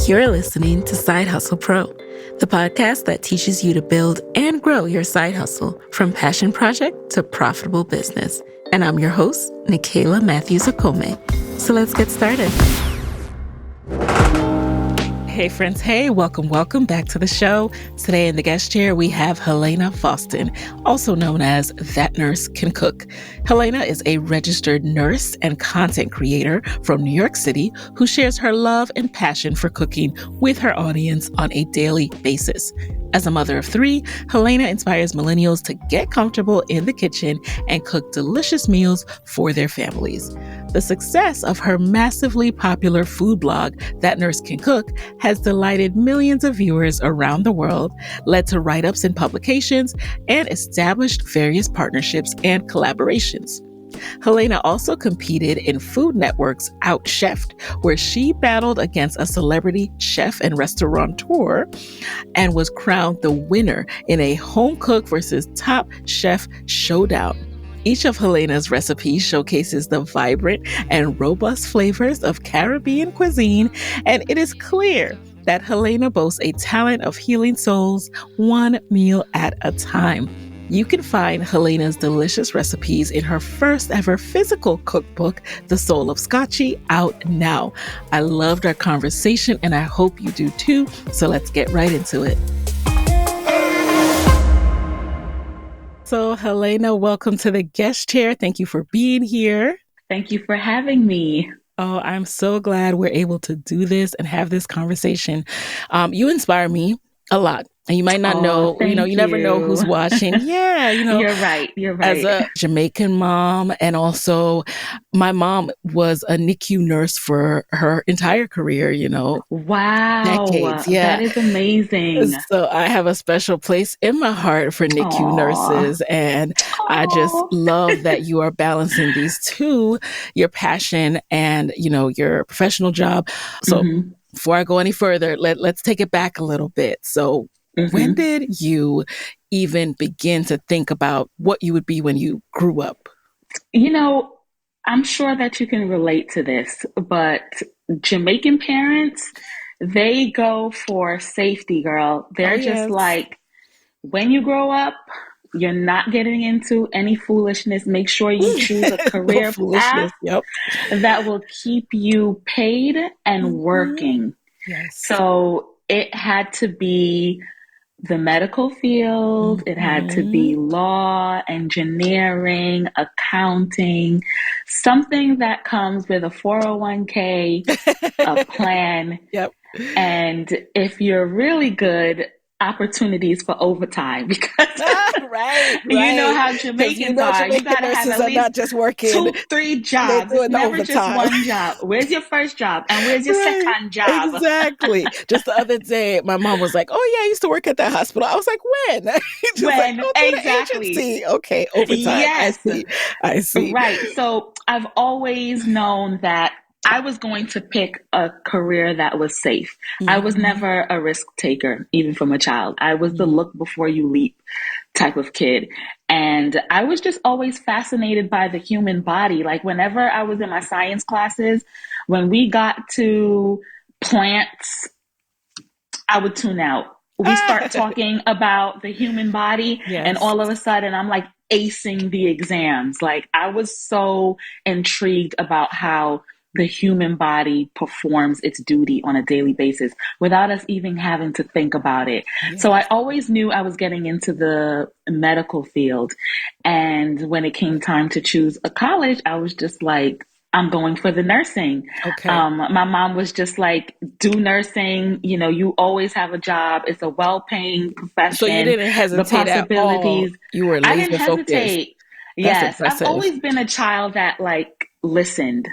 You're listening to Side Hustle Pro, the podcast that teaches you to build and grow your side hustle from passion project to profitable business. And I'm your host, Nicaila Matthews-Okome. So let's get started. Hey friends, hey, welcome back to the show. Today in the guest chair, we have Helena Faustin, also known as That Nurse Can Cook. Helena is a registered nurse and content creator from New York City who shares her love and passion for cooking with her audience on a daily basis. As a mother of three, Helena inspires millennials to get comfortable in the kitchen and cook delicious meals for their families. The success of her massively popular food blog, That Nurse Can Cook, has delighted millions of viewers around the world, led to write-ups in publications, and established various partnerships and collaborations. Helena also competed in Food Network's Out Chefed, where she battled against a celebrity chef and restaurateur and was crowned the winner in a home cook versus top chef showdown. Each of Helena's recipes showcases the vibrant and robust flavors of Caribbean cuisine, and it is clear that Helena boasts a talent of healing souls one meal at a time. You can find Helena's delicious recipes in her first ever physical cookbook, The Soul of Scotchie, out now. I loved our conversation and I hope you do too, so let's get right into it. So Helena, welcome to the guest chair. Thank you for being here. Thank you for having me. Oh, I'm so glad we're able to do this and have this conversation. You inspire me a lot. And you might not know, you never know who's watching. Yeah, You're right. As a Jamaican mom, and also my mom was a NICU nurse for her entire career, Wow. decades. Yeah. That is amazing. So I have a special place in my heart for NICU nurses. And I just love that you are balancing these two, your passion and, your professional job. So before I go any further, let's take it back a little bit. So when did you even begin to think about what you would be when you grew up? I'm sure that you can relate to this, but Jamaican parents, they go for safety, girl. They're just like, when you grow up, you're not getting into any foolishness. Make sure you choose a career path that will keep you paid and working. Yes. So it had to be the medical field. It had to be law, engineering, accounting, something that comes with a 401k, a plan. Yep. And if you're really good, opportunities for overtime, because right. You know how Jamaicans are. You gotta have at least not just working 2-3 jobs. It's never overtime. Just one job. Where's your first job? And where's your second job? Exactly. Just the other day, my mom was like, "Oh yeah, I used to work at that hospital." I was like, "When?" When? Like, Exactly. Okay, overtime. Yes. I see. Right. So I've always known that I was going to pick a career that was safe. I was never a risk taker, even from a child. I was the look before you leap type of kid. And I was just always fascinated by the human body. Like whenever I was in my science classes, when we got to plants, I would tune out. We start talking about the human body, and all of a sudden I'm like acing the exams. Like I was so intrigued about how the human body performs its duty on a daily basis without us even having to think about it. Yes. So I always knew I was getting into the medical field. And when it came time to choose a college, I was just like, I'm going for the nursing. Okay. My mom was just like, do nursing. You always have a job. It's a well-paying profession. So you didn't hesitate the possibilities. At all. You were laser I didn't hesitate. Focused. Yes. I've always been a child that listened.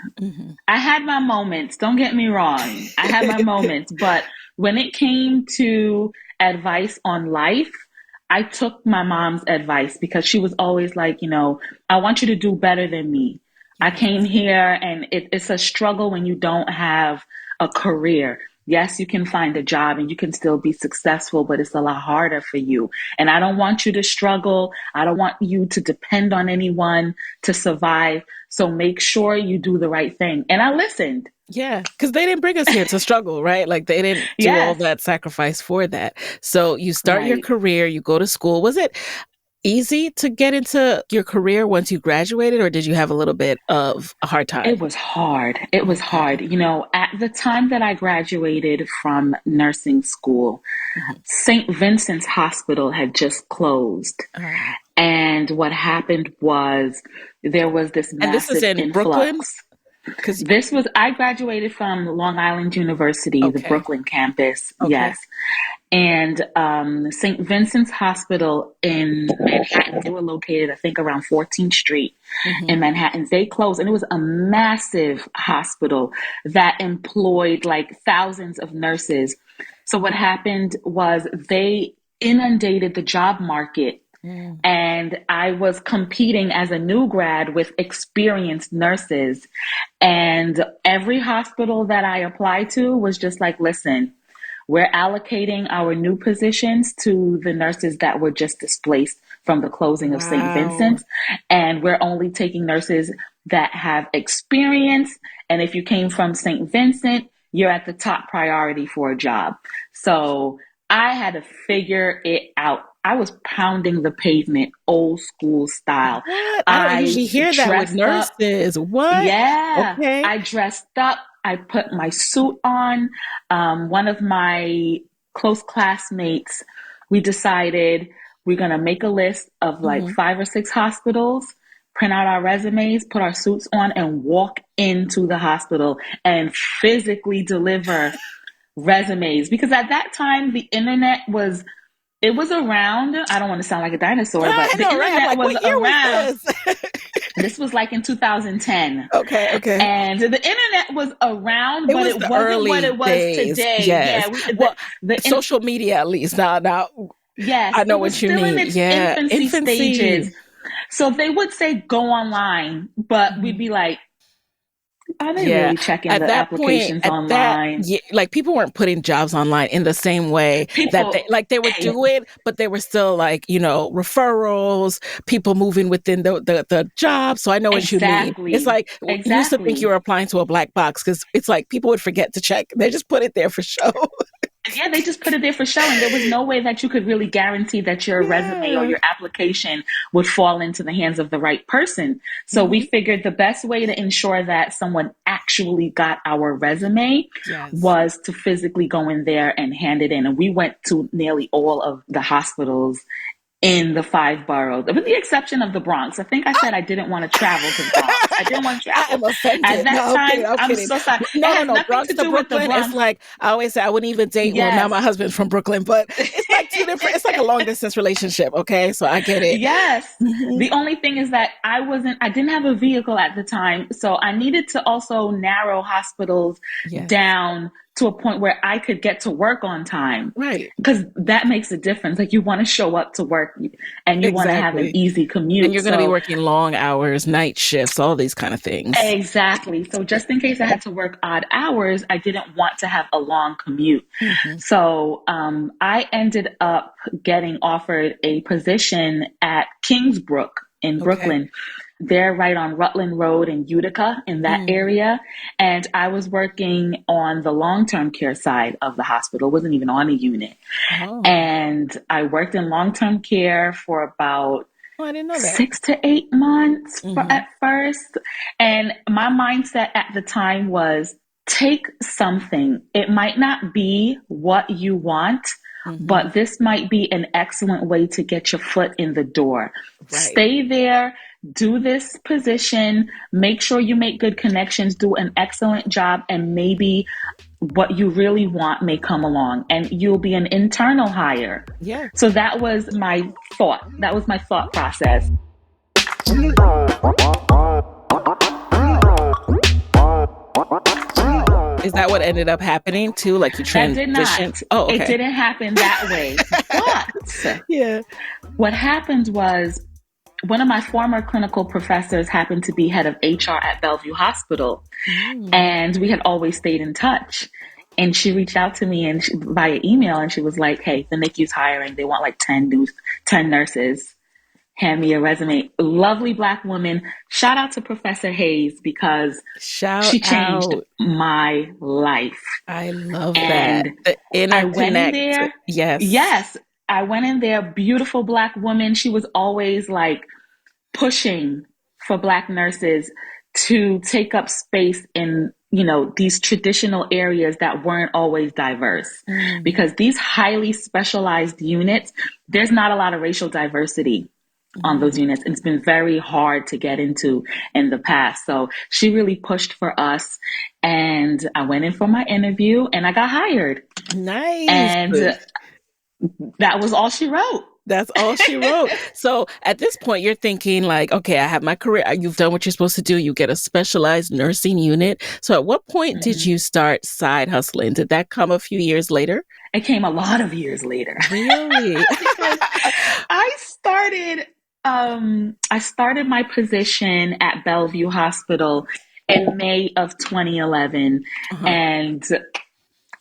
I had my moments. Don't get me wrong. I had my moments. But when it came to advice on life, I took my mom's advice because she was always like, I want you to do better than me. I came here and it's a struggle when you don't have a career. Yes, you can find a job and you can still be successful, but it's a lot harder for you. And I don't want you to struggle. I don't want you to depend on anyone to survive. So make sure you do the right thing. And I listened. Yeah, because they didn't bring us here to struggle, right? Like they didn't do all Yes, that sacrifice for that. So you start your right. career, you go to school. Was it easy to get into your career once you graduated, or did you have a little bit of a hard time? It was hard. It was Okay. hard. At the time that I graduated from nursing school, Mhm. St. Vincent's Hospital had just closed. Uh, And what happened was there was this and this is massive in Brooklyn, influx. because I graduated from Long Island University, the okay, Brooklyn campus, okay. yes. And St. Vincent's Hospital in Manhattan, they were located, I think, around 14th Street Hmm. in Manhattan. They closed, and it was a massive hospital that employed like thousands of nurses. So what happened was they inundated the job market, Mm. and I was competing as a new grad with experienced nurses. And every hospital that I applied to was just like, listen, we're allocating our new positions to the nurses that were just displaced from the closing of St. Wow. Vincent's. And we're only taking nurses that have experience. And if you came from St. Vincent, you're at the top priority for a job. So I had to figure it out. I was pounding the pavement old school style. What? I don't I usually hear that with dressed up. nurses. What? Yeah, Okay. I dressed up. I put my suit on. One of my close classmates, we decided we're going to make a list of like Hmm. 5 or 6 hospitals, print out our resumes, put our suits on, and walk into the hospital and physically deliver resumes. Because at that time, the internet was, it was around. I don't want to sound like a dinosaur, but I the know, right? I'm internet like, was what year was around. this? This was like in 2010. Okay, okay. And the internet was around, It but was it the wasn't what early it was days. today. Yes. Yeah, Well, the in, social media at least. Now yes, I know it was what you still in mean. its Yeah. infancy stages. Infancy. So they would say go online, but we'd Mhm. be like, are they Yeah. really checking At the that point, applications online? yeah, like people weren't putting jobs online in the same way that People, they would do it, but they were still like, referrals, people moving within the job. So I know what you mean. It's exactly, like you used to think you exactly. were applying to a black box because it's like people would forget to check. They just put it there for show. Yeah, they just put it there for show, and there was no way that you could really guarantee that your resume or Yeah. your application would fall into the hands of the right person. So we Hmm. figured the best way to ensure that someone actually got our resume Yes. was to physically go in there and hand it in. And we went to nearly all of the hospitals in the 5 boroughs, with the exception of the Bronx. I think I said I didn't want to travel to the Bronx. I didn't want to I travel. am At offended. that No, I'm time, kidding. I'm I'm kidding. so sorry. It No, no, has no. nothing Bronx to to do with the Brooklyn. It's Bronx. like I always say I wouldn't even date. Well, now Yes. my husband's from Brooklyn, but it's like two different. It's like a long distance relationship. Okay, so I get it. Yes. Hmm. The only thing is that I didn't have a vehicle at the time. So I needed to also narrow hospitals Yes. down to a point where I could get to work on time. Right. Because that makes a difference. Like you want to show up to work and you want to have an Exactly. easy And commute. you're going to be So working long hours, night shifts, all these kind of things. exactly. So just in case I had to work odd hours, I didn't want to have a long commute. Hmm. So I ended up getting offered a position at Kingsbrook in Okay. Brooklyn. They're right on Rutland Road in Utica, in that Mm. area. And I was working on the long-term care side of the hospital, wasn't even on a unit. Oh. And I worked in long-term care for about Oh, I didn't know that. 6 to 8 months Hmm. at first. And my mindset at the time was take something. It might not be what you want, Hmm. but this might be an excellent way to get your foot in the door. Right. Stay there, do this position, make sure you make good connections, do an excellent job, and maybe what you really want may come along and you'll be an internal hire. Yeah. So that was my thought. That was my thought process. Is that what ended up happening too? Like you That did transitioned? not. Oh, It okay. didn't happen that way. But Yeah. what happened was one of my former clinical professors happened to be head of HR at Bellevue Hospital, Mm. and we had always stayed in touch. And she reached out to me via email, and she was like, "Hey, the NICU's hiring. They want like 10 nurses. hand me a resume. Lovely Black woman. Shout out to Professor Hayes because Shout she changed out. my life. I love that. And The I went in interconnect. there. Yes. Yes, I went in there. Beautiful Black woman. She was always like pushing for Black nurses to take up space in, these traditional areas that weren't always diverse. Because these highly specialized units, there's not a lot of racial diversity on those units. It's been very hard to get into in the past. So she really pushed for us. And I went in for my interview and I got hired. Nice. And that was all she wrote. That's all she wrote. So at this point, you're thinking like, okay, I have my career. You've done what you're supposed to do. You get a specialized nursing unit. So at what point did you start side hustling? Did that come a few years later? It came a lot of years later. Really? I started my position at Bellevue Hospital in May of 2011. And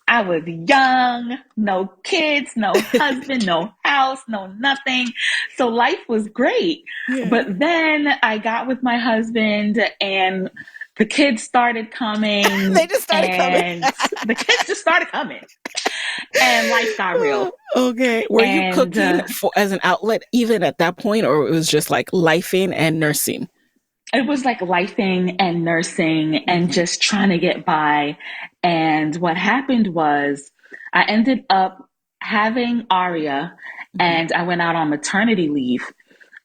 I was young, no kids, no husband, no house, no nothing. So life was great. Yeah. But then I got with my husband and the kids started coming. They just started coming. The kids just started coming. And life got real. Okay. Were you cooking as an outlet even at that point, or it was just like lifing and nursing? It was like lifing and nursing and just trying to get by. And what happened was I ended up having Aria and I went out on maternity leave.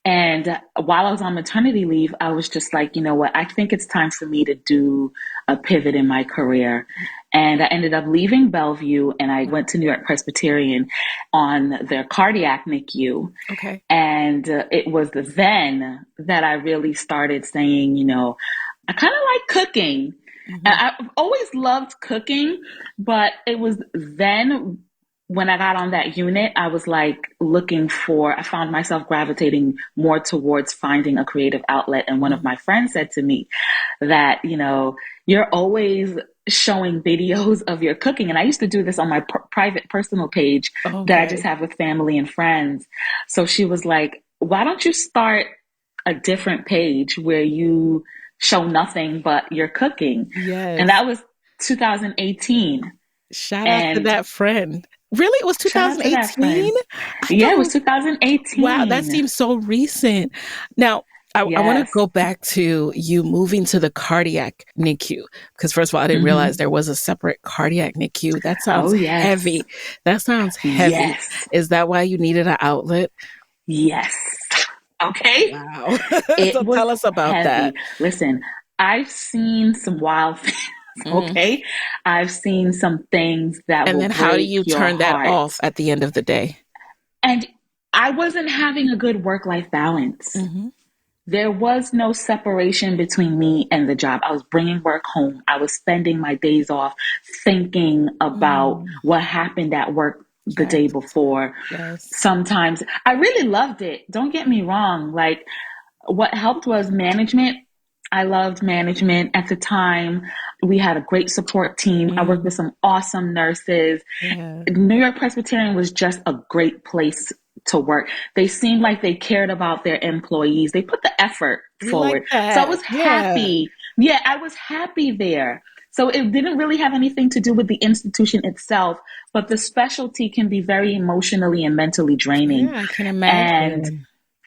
And while I was on maternity leave, I was just like, you know what, I think it's time for me to do a pivot in my career. And I ended up leaving Bellevue and I went to New York Presbyterian on their cardiac NICU. Okay. And it was then that I really started saying, I kind of like cooking. And I've always loved cooking, but it was then when I got on that unit, I was like I found myself gravitating more towards finding a creative outlet. And one of my friends said to me that, you're always showing videos of your cooking. And I used to do this on my private personal page that I just have with family and friends. So she was like, why don't you start a different page where you show nothing but your cooking? Yes. And that was 2018. Shout out to that friend. Really? It was 2018? Yeah, it was 2018. Wow, that seems so recent. Now, I want to go back to you moving to the cardiac NICU, because first of all, I didn't realize there was a separate cardiac NICU. That sounds heavy. That sounds heavy. Yes. Is that why you needed an outlet? Yes. Okay. Wow. So tell us about that. Listen, I've seen some wild things. Okay. I've seen some things that and then how do you turn that off at the end of the day? And I wasn't having a good work-life balance. There was no separation between me and the job. I was bringing work home. I was spending my days off thinking about what happened at work the day before. Yes. Sometimes I really loved it. Don't get me wrong. Like, what helped was management. I loved management. At the time, we had a great support team. I worked with some awesome nurses. Yeah. New York Presbyterian was just a great place to work. They seemed like they cared about their employees. They put the effort forward. So I was happy. Yeah, I was happy there. So it didn't really have anything to do with the institution itself, but the specialty can be very emotionally and mentally draining. Yeah, I can imagine. And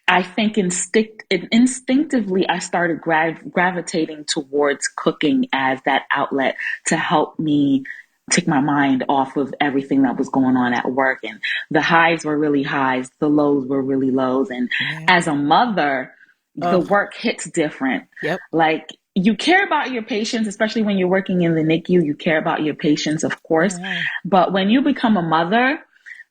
I think instinctively, I started gravitating towards cooking as that outlet to help me take my mind off of everything that was going on at work. And the highs were really highs, the lows were really lows. And as a mother, the work hits different. Yep. Like, you care about your patients, especially when you're working in the NICU, you care about your patients, of course. But when you become a mother,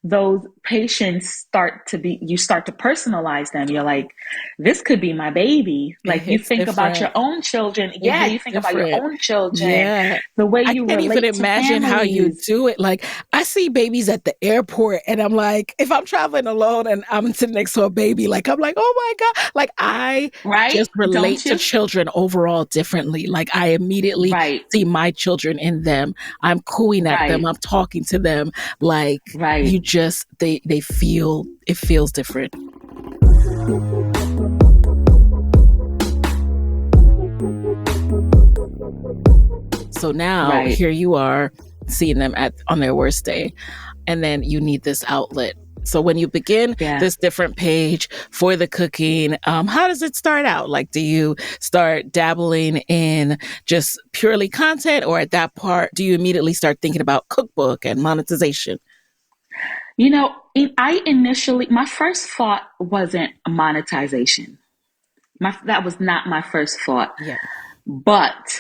those patients you start to personalize them. You're like, this could be my baby. Like, you think about your own children. Yeah, you think about your own children. Yeah. The way you relate to families. I can't even imagine how you do it. Like, I see babies at the airport and I'm like, if I'm traveling alone and I'm sitting next to a baby, like, I'm like, oh my God. Like, I just relate to children overall differently. Like, I immediately see my children in them. I'm cooing at them. I'm talking to them. Like, you just, they feel, it feels different. So now Right. here you are seeing them on their worst day, and then you need this outlet. So when you begin Yeah. this different page for the cooking, how does it start out? Like, do you start dabbling in just purely content, or at that part, do you immediately start thinking about cookbook and monetization? My first thought wasn't monetization. That was not my first thought. Yeah. But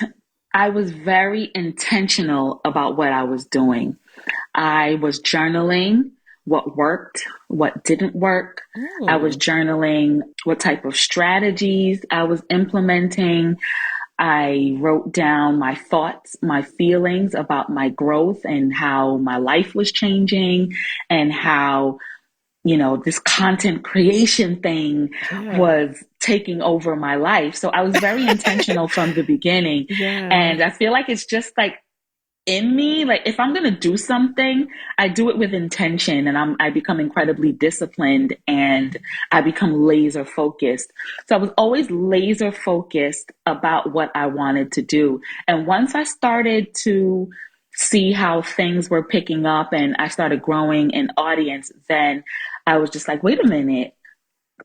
I was very intentional about what I was doing. I was journaling what worked, what didn't work. I was Ooh, journaling what type of strategies I was implementing. I wrote down my thoughts, my feelings about my growth and how my life was changing and how, this content creation thing yeah. was taking over my life. So I was very intentional from the beginning. Yeah. And I feel like it's just like in me, like if I'm going to do something, I do it with intention, and I become incredibly disciplined, and I become laser focused. So I was always laser focused about what I wanted to do. And once I started to see how things were picking up and I started growing an audience, then I was just like, wait a minute,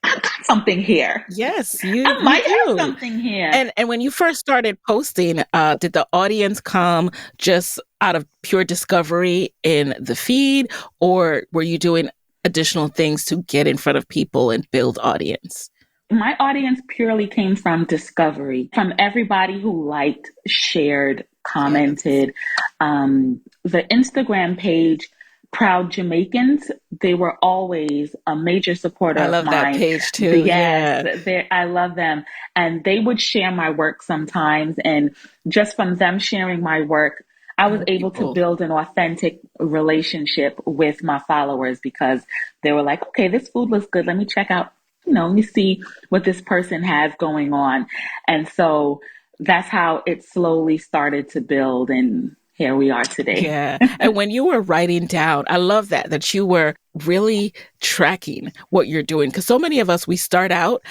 I've got something here. Yes, I you might have do. something here. And when you first started posting, did the audience come just out of pure discovery in the feed, or were you doing additional things to get in front of people and build audience? My audience purely came from discovery, from everybody who liked, shared, Yes. commented. The Instagram page, Proud Jamaicans, they were always a major supporter I of love that mine. page too. Yes, Yeah. I love them. And they would share my work sometimes. And just from them sharing my work, I was More able to people. build an authentic relationship with my followers because they were like, okay, this food looks good. Let me check out, let me see what this person has going on. And so that's how it slowly started to build. And here we are today. Yeah. And when you were writing down, I love that you were really tracking what you're doing. Because so many of us, we start out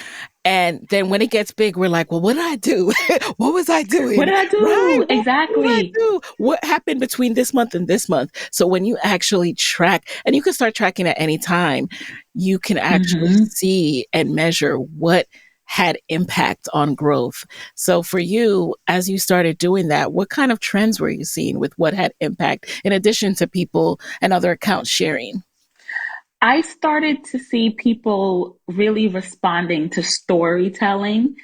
and then when it gets big, we're like, well, what did I do? What was I What doing? did I Right. do? What did I Exactly. do? What happened between this month and this month? So when you actually track, and you can start tracking at any time, you can actually Mm-hmm. see and measure what had impact on growth. So for you, as you started doing that, what kind of trends were you seeing with what had impact in addition to people and other accounts sharing? I started to see people really responding to storytelling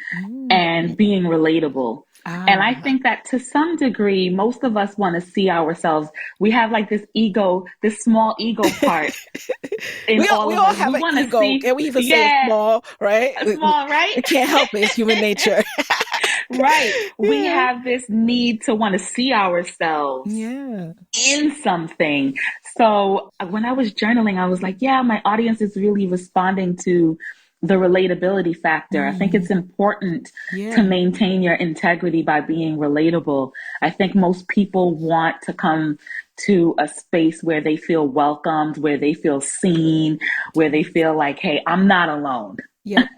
and Mm. being relatable. And I Ah. think that to some degree, most of us want to see ourselves. We have like this ego, this small ego part in all We of all us. have We an want to ego. see, Can we even say it's yeah, small, right? small, right? We can't help it. It's human nature. Right. We Yeah. have this need to want to see ourselves Yeah. in something. So when I was journaling, I was like, yeah, my audience is really responding to the relatability factor. I think Mm. it's important to Yeah. maintain your integrity by being relatable. I think most people want to come to a space where they feel welcomed, where they feel seen, where they feel like, hey, I'm not alone. Yep.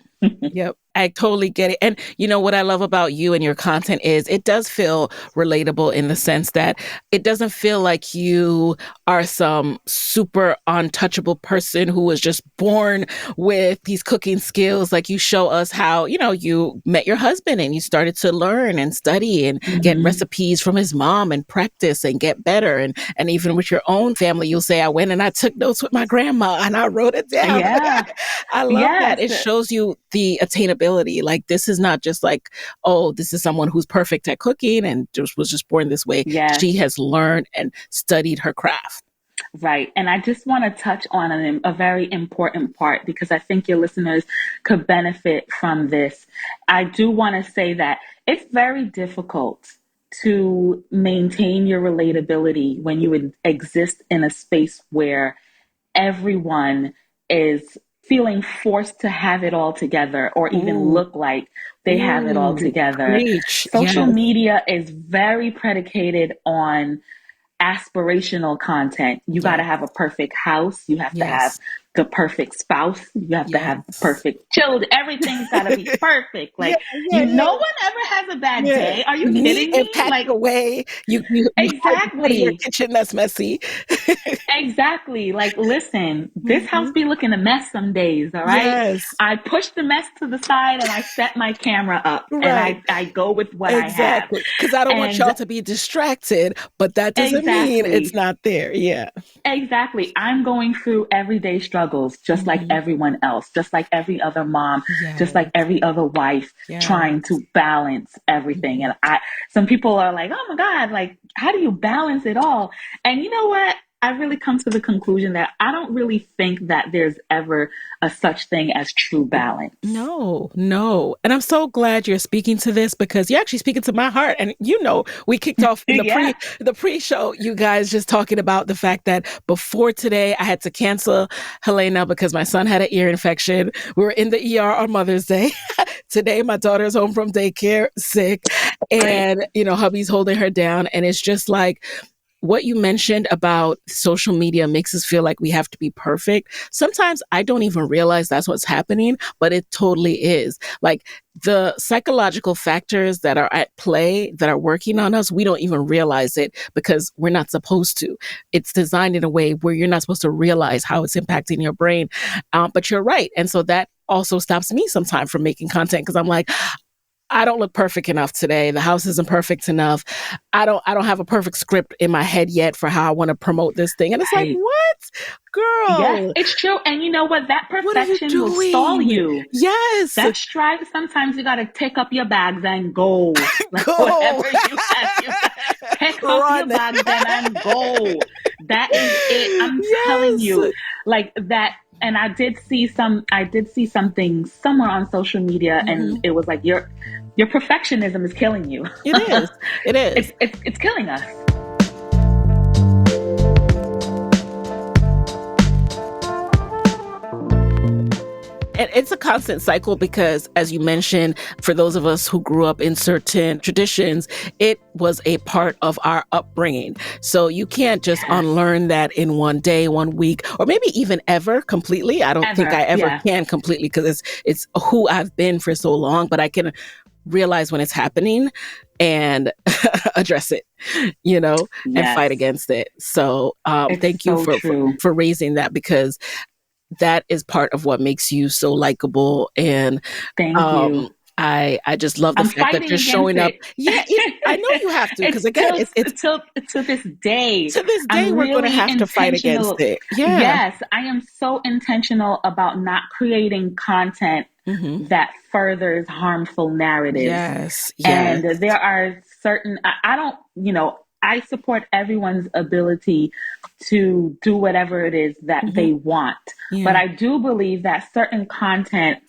Yep. I totally get it. And you know what I love about you and your content is it does feel relatable in the sense that it doesn't feel like you are some super untouchable person who was just born with these cooking skills. Like you show us how, you met your husband and you started to learn and study and get Mm-hmm. recipes from his mom and practice and get better. And even with your own family, you'll say, I went and I took notes with my grandma and I wrote it down. Yeah. I love that. Yes. It shows you the attainability. Like this is not just like, oh, this is someone who's perfect at cooking and was just born this way. Yes. She has learned and studied her craft. Right. And I just want to touch on a very important part because I think your listeners could benefit from this. I do want to say that it's very difficult to maintain your relatability when you exist in a space where everyone is feeling forced to have it all together or even Ooh, look like they have it all ooh, together. preach. Social Yes. media is very predicated on aspirational content. You got to Yes. have a perfect house. You have to have Yes. the perfect spouse. You have to have Yes. perfect children. Everything's got to be perfect. Yeah, Like, yeah, no yeah. one ever has a bad Yeah. day. Are you Neat kidding and me? packed Like, away. You hide the food in your exactly. kitchen that's messy. Exactly. Like, listen, this house Mhm. be looking a mess some days, all right? Yes. I push the mess to the side and I set my camera up and Right. I go with what I have. Exactly. Because I don't want And y'all to be distracted, but that doesn't mean it's exactly. not there. Yeah. Exactly. I'm going through everyday struggles just like Mhm. everyone else, just like every other mom, just like Yes. every other wife trying Yes. to balance everything. Mhm. And some people are like, oh my God, like, how do you balance it all? And you know what? I really come to the conclusion that I don't really think that there's ever a such thing as true balance. No, no. And I'm so glad you're speaking to this because you're actually speaking to my heart. And we kicked off in Yeah. the pre-show, you guys just talking about the fact that before today I had to cancel Helena because my son had an ear infection. We were in the ER on Mother's Day. Today my daughter's home from daycare sick Right. and hubby's holding her down and it's just like what you mentioned about social media makes us feel like we have to be perfect. Sometimes I don't even realize that's what's happening, but it totally is. Like the psychological factors that are at play that are working on us, we don't even realize it because we're not supposed to. It's designed in a way where you're not supposed to realize how it's impacting your brain. But you're right. And so that also stops me sometimes from making content because I'm like, I don't look perfect enough today. The house isn't perfect enough. I don't have a perfect script in my head yet for how I want to promote this thing. And it's like, Right. what? Yes, Girl, it's true. And you know what? That what are you perfection will stall doing? you. Yes. That strive, sometimes you got to take up your bags and go. Like, Go. whatever you have, you got to pick up your Run. bags and go. That is it. I'm telling Yes. you, like that. And I did see something somewhere on social media, and Mhm. it was like your perfectionism is killing you. It is. It is. It's killing us. And it's a constant cycle because, as you mentioned, for those of us who grew up in certain traditions, it was a part of our upbringing. So you can't just Yes. unlearn that in one day, one week, or maybe even ever completely. I don't think I Ever. ever Yeah. can completely because it's who I've been for so long, but I can realize when it's happening and address it, and Yes. fight against it. So It's thank you so for, for true. for raising that because that is part of what makes you so likable and Thank um you. I just love the I'm fact that fighting you're against showing up. it. Yeah, I know you have to because It's again, it's to this day. to this day I'm we're going to really have to fight against intentional. it. Yeah. Yes, I am so intentional about not creating content Hmm. that furthers harmful narratives. Yes. Yes. And there are certain, I don't, I support everyone's ability to do whatever it is that Hmm. they want. But Yeah. I do believe that certain content,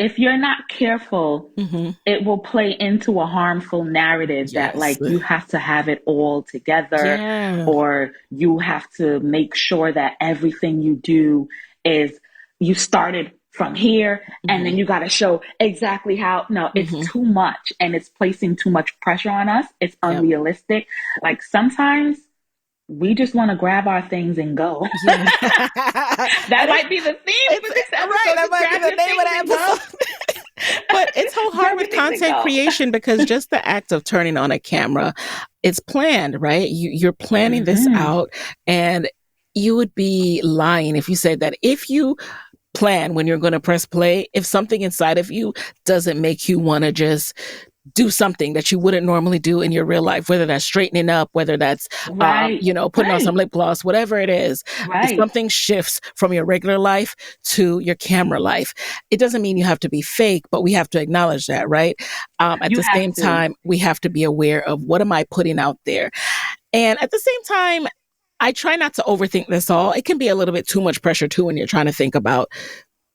if you're not careful, Hmm. it will play into a harmful narrative that Yes. like you have to have it all together, Yeah. or you have to make sure that everything you do is you started from here and Hmm. then you got to show exactly how. No, it's Hmm. too much and it's placing too much pressure on us. It's Yep. unrealistic. Like sometimes we just want to grab our things and go. Yeah. That And might be the theme it's for this right. episode. That Just might be grab the your name of things the and go. episode. But it's so hard Grab with your things and content go. creation because just the act of turning on a camera, it's planned, right? You're planning this Mm-hmm. out, and you would be lying if you said that if you plan when you're going to press play, if something inside of you doesn't make you want to just do something that you wouldn't normally do in your real life, whether that's straightening up, whether that's, Right. putting on some Right. lip gloss, whatever it is. If Right. something shifts from your regular life to your camera life, it doesn't mean you have to be fake, but we have to acknowledge that, right? At You the have same to. time, we have to be aware of what am I putting out there? And at the same time, I try not to overthink this all. It can be a little bit too much pressure too when you're trying to think about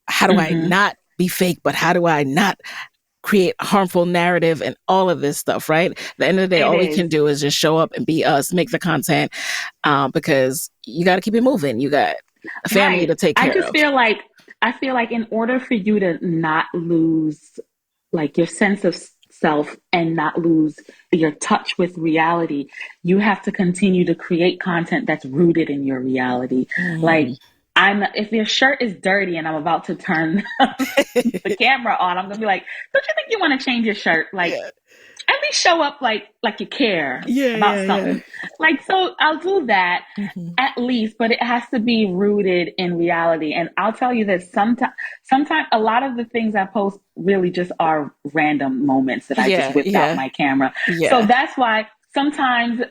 how do I Mm-hmm. not be fake, but how do I not create harmful narrative and all of this stuff, right? At the end of the day, It all we is. can do is just show up and be us, make the content, because you got to keep it moving. You got a family Right. to take I care just of. feel like in order for you to not lose like your sense of self and not lose your touch with reality, you have to continue to create content that's rooted in your reality. Mm, Like if your shirt is dirty and I'm about to turn the camera on, I'm gonna be like, don't you think you want to change your shirt? Like, Yeah. at least show up like you care Yeah, about yeah, yeah. something. Like, so I'll do that Mhm. at least, but it has to be rooted in reality. And I'll tell you this, sometimes a lot of the things I post really just are random moments that I just Yeah, whipped out yeah, my camera. So yeah. that's why sometimes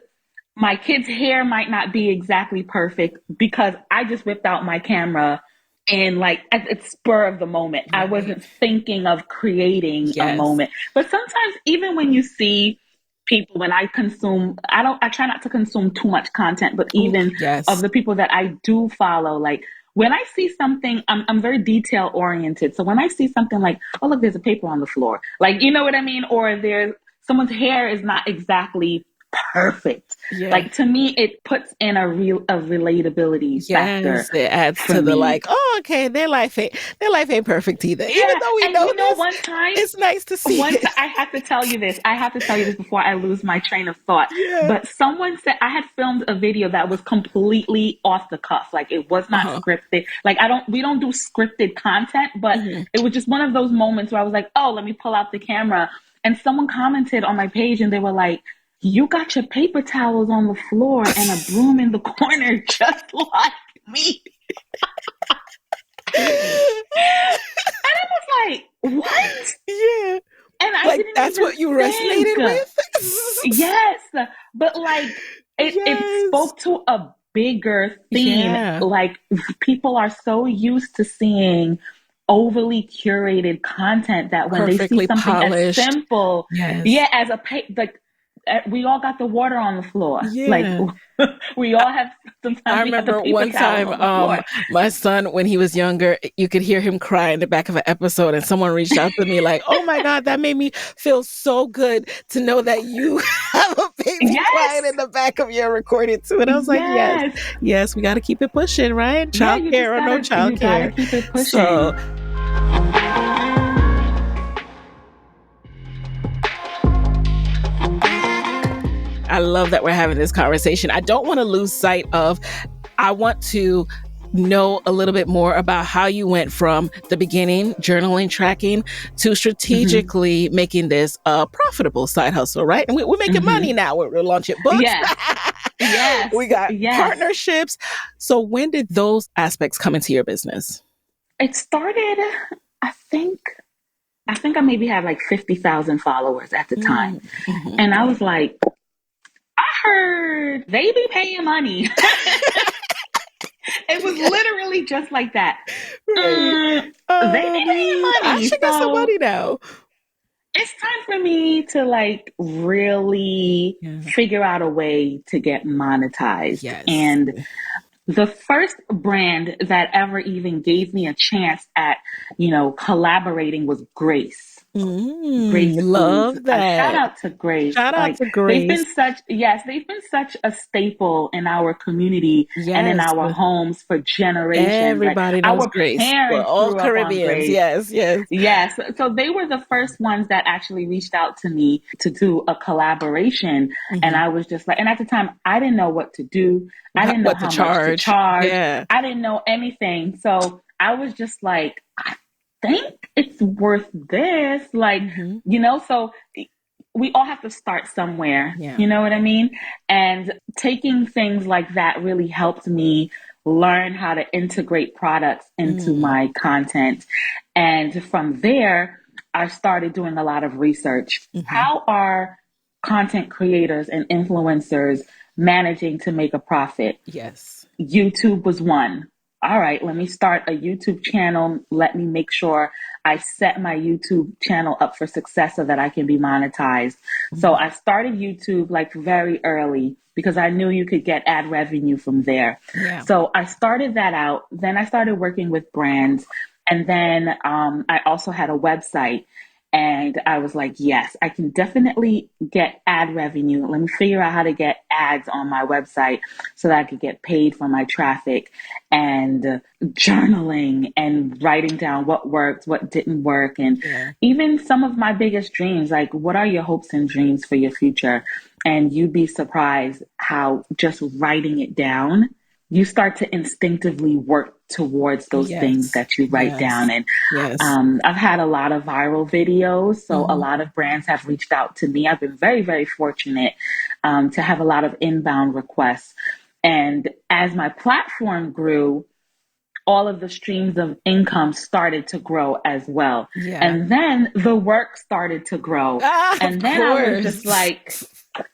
my kid's hair might not be exactly perfect because I just whipped out my camera and like at the spur of the moment. I Right. wasn't thinking of creating a Yes. moment. But sometimes even when you see people, when I try not to consume too much content, but Oh, even of yes. the people that I do follow, like when I see something, I'm very detail oriented. So when I see something like, oh, look, there's a paper on the floor, like, you know what I mean? Or there's someone's hair is not exactly perfect. Yeah. Like to me, it puts in a relatability factor Yes, it adds for to the me. like, oh, okay, their life ain't perfect either. Even Yeah, though we and know you know, this, it's nice to see one it. time I have to tell you this. I have to tell you this before I lose my train of thought. Yeah. But someone said I had filmed a video that was completely off the cuff. Like it was not Uh-huh. scripted. Like we don't do scripted content, but Hmm. it was just one of those moments where I was like, oh, let me pull out the camera. And someone commented on my page and they were like, you got your paper towels on the floor and a broom in the corner just like me. And I was like, what? Yeah. And I Like didn't that's even what you think. resonated with? Yes, but like it Yes. spoke to a bigger theme. Yeah. Like people are so used to seeing overly curated content that when they see Perfectly something as polished. simple, Yes. yeah, as a like we all got the water on the floor. Like Yeah. we all have sometimes I we have the remember paper one towels time, on the floor. my son, when he was younger, you could hear him cry in the back of an episode, and someone reached out to me like, "Oh my God, that made me feel so good to know that you have a baby crying Yes, in the back of your recording too." And I was like, "Yes, yes. yes, we got to keep it pushing, right? Yeah, Childcare or no you gotta childcare." keep it So pushing. I love that we're having this conversation. I don't want to lose sight of, I want to know a little bit more about how you went from the beginning, journaling, tracking, to Hmm. strategically making this a profitable side hustle, right? And we're making money Hmm. now. We're launching books. Yes, yes, We got yes. partnerships. So when did those aspects come into your business? It started, I think, I think I maybe had like 50,000 followers at the time. Mm-hmm. And I was like, I heard they be paying money. It was Yeah, literally just like that. right. They be paying I money. should get some So money now. it's time for me to like really Yeah. figure out a way to get monetized. Yes. And the first brand that ever even gave me a chance at, collaborating was Grace. Grace Foods. Love Shout that. out to Grace. Shout out Like to Grace. they've been such a staple in our community and in Yes. our homes for generations. Like Everybody knows our Grace. We're parents all grew up on Caribbeans. Grace. Yes, yes. Yes. So they were the first ones that actually reached out to me to do a collaboration. And Hmm. I was just like, and at the time, I didn't know what to do. I didn't know What to how much to charge. charge. Yeah. I didn't know anything. So I was just like, I think it's worth this. Like, Hmm. so we all have to start somewhere. Yeah. You know what I mean? And taking things like that really helped me learn how to integrate products into Mm. my content. And from there, I started doing a lot of research. Hmm. How are content creators and influencers managing to make a profit? Yes. YouTube was one. All right, let me start a YouTube channel. Let me make sure I set my YouTube channel up for success so that I can be monetized. So Mhm. I started YouTube like very early because I knew you could get ad revenue from there. Yeah. So I started that out. Then I started working with brands. And then I also had a website. And I was like, yes, I can definitely get ad revenue. Let me figure out how to get ads on my website so that I could get paid for my traffic, and journaling and writing down what worked, what didn't work. And Yeah. even some of my biggest dreams, like what are your hopes and dreams for your future? And you'd be surprised how just writing it down you start to instinctively work towards those things Yes. that you write down. Yes. And Yes. I've had a lot of viral videos, so a Hmm. lot of brands have reached out to me. I've been very, very fortunate to have a lot of inbound requests. And as my platform grew, all of the streams of income started to grow as well. Yeah. And then the work started to grow. Ah, of And then I was just course. like,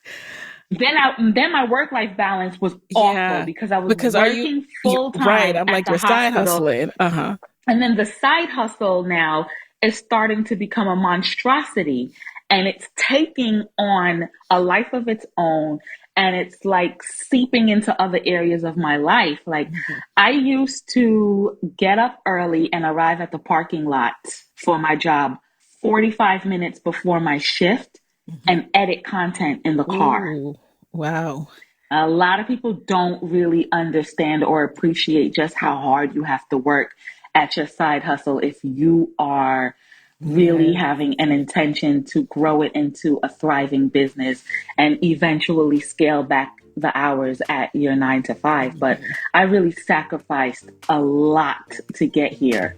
then my work life balance was awful Yeah. because I was Because are working you full right? time I'm at like, the you're side hospital, hustling. Uh-huh. and then the side hustle now is starting to become a monstrosity, and it's taking on a life of its own, and it's like seeping into other areas of my life. Like, Mhm. I used to get up early and arrive at the parking lot for my job 45 minutes before my shift Mhm. and edit content in the car. Ooh, wow. A lot of people don't really understand or appreciate just how hard you have to work at your side hustle if you are really Yes. having an intention to grow it into a thriving business and eventually scale back the hours at your 9 to 5. But Mhm. I really sacrificed a lot to get here.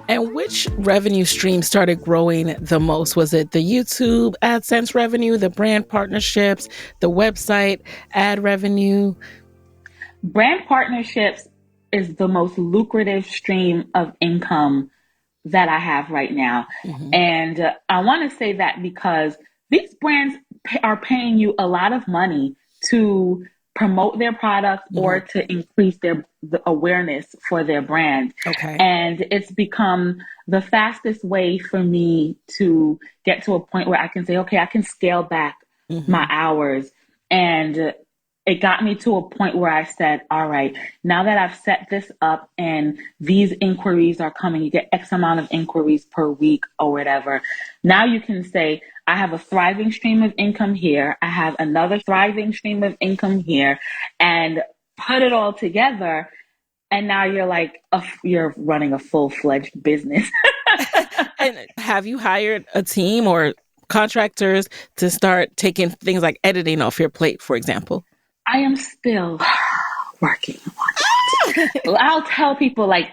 And which revenue stream started growing the most? Was it the YouTube AdSense revenue, the brand partnerships, the website ad revenue? Brand partnerships is the most lucrative stream of income that I have right now. Hmm. And I want to say that because these brands are paying you a lot of money to promote their products Hmm. or to increase the awareness for their brand. Okay. And it's become the fastest way for me to get to a point where I can say, okay, I can scale back my Hmm. hours. And it got me to a point where I said, all right, now that I've set this up and these inquiries are coming, you get X amount of inquiries per week or whatever. Now you can say, I have a thriving stream of income here. I have another thriving stream of income here, and put it all together. And now you're like, you're running a full-fledged business. And have you hired a team or contractors to start taking things like editing off your plate, for example? I am still working on it. I'll tell people like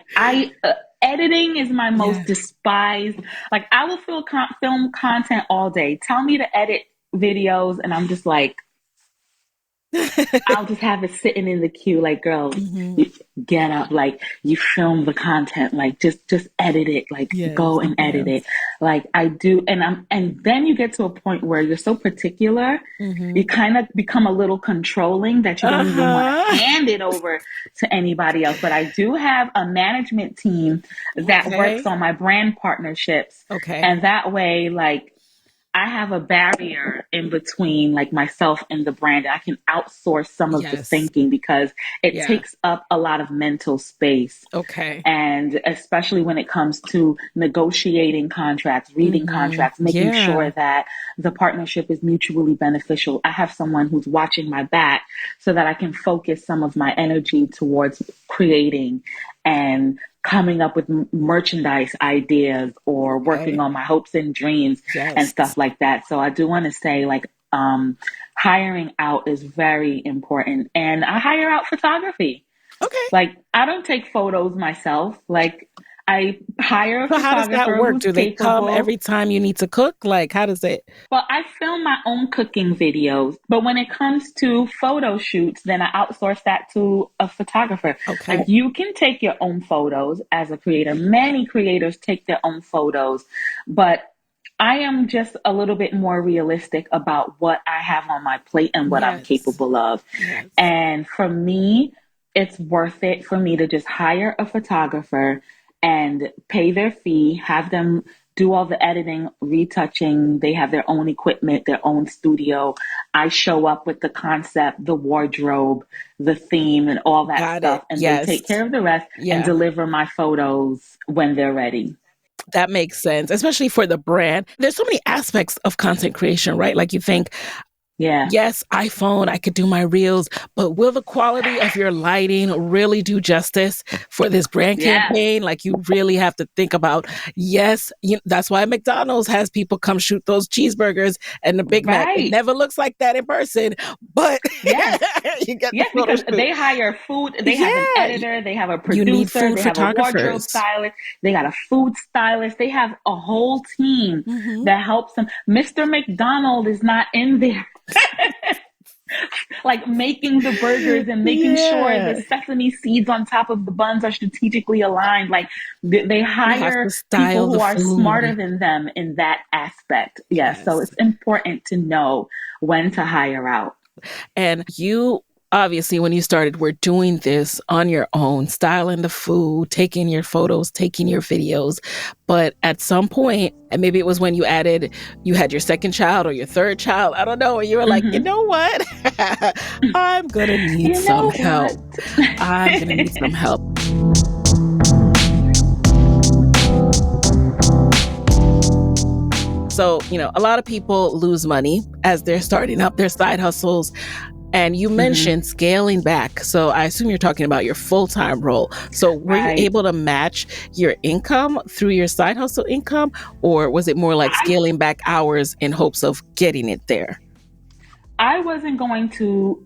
editing is my most Yeah. despised. Like, I will film content all day. Tell me to edit videos, and I'm just like, I'll just have it sitting in the queue. Like, girl, Hmm. you get up. Like, you film the content. Like, just edit it. Like, Yes. go and edit Yes. it. Like, I do, and then you get to a point where you're so particular, Hmm. you kind of become a little controlling that you don't even want to Uh-huh. hand it over to anybody else. But I do have a management team that works Okay. on my brand partnerships, Okay. and that way, like, I have a barrier in between like myself and the brand. I can outsource some of the Yes. thinking because it Yeah. takes up a lot of mental space. Okay. And especially when it comes to negotiating contracts, reading Hmm. contracts, making sure Yeah. that the partnership is mutually beneficial. I have someone who's watching my back so that I can focus some of my energy towards creating and coming up with merchandise ideas or working Okay. on my hopes and dreams and Yes. stuff like that. So I do want to say, like, hiring out is very important. And I hire out photography. Okay. Like, I don't take photos myself. Like, I hire a So how does that photographer work? who's Do they come capable. every time you need to cook? Like, how does it? Well, I film my own cooking videos, but when it comes to photo shoots, then I outsource that to a photographer. Okay. Like, you can take your own photos as a creator. Many creators take their own photos, but I am just a little bit more realistic about what I have on my plate and what I'm Yes. capable of. Yes. And for me, it's worth it for me to just hire a photographer and pay their fee, have them do all the editing, retouching. They have their own equipment, their own studio. I show up with the concept, the wardrobe, the theme, and all that Got stuff. it. And they Yes. take care of the rest and Yeah. deliver my photos when they're ready. That makes sense, especially for the brand. There's so many aspects of content creation, right? Like you think, Yeah. Yes, iPhone, I could do my reels, but will the quality of your lighting really do justice for this brand Yes. campaign? Like, you really have to think about, yes, that's why McDonald's has people come shoot those cheeseburgers and the Big Mac. It Right. never looks like that in person, but Yes. you get the Yes, photo because shoot. they hire food, they have an Yeah, editor, they have a you need producer, food they have a wardrobe photographers. stylist, they got a food stylist, they have a whole team Hmm. that helps them. Mr. McDonald is not in there like making the burgers and making sure the Yeah, sesame seeds on top of the buns are strategically aligned. Like they you have to hire people style the who are food. smarter than them in that aspect. Yeah, so Yes. it's important to know when to hire out. And you obviously, when you started, were doing this on your own, styling the food, taking your photos, taking your videos. But at some point, and maybe it was when you had your second child or your third child, I don't know, and you were like, you Mm-hmm. know what? I'm going to need You some know help. what? I'm going to need some help. So, a lot of people lose money as they're starting up their side hustles. And you Mm-hmm. mentioned scaling back. So I assume you're talking about your full-time role. So were you Right. able to match your income through your side hustle income? Or was it more like I scaling back hours in hopes of getting it there? I wasn't going to.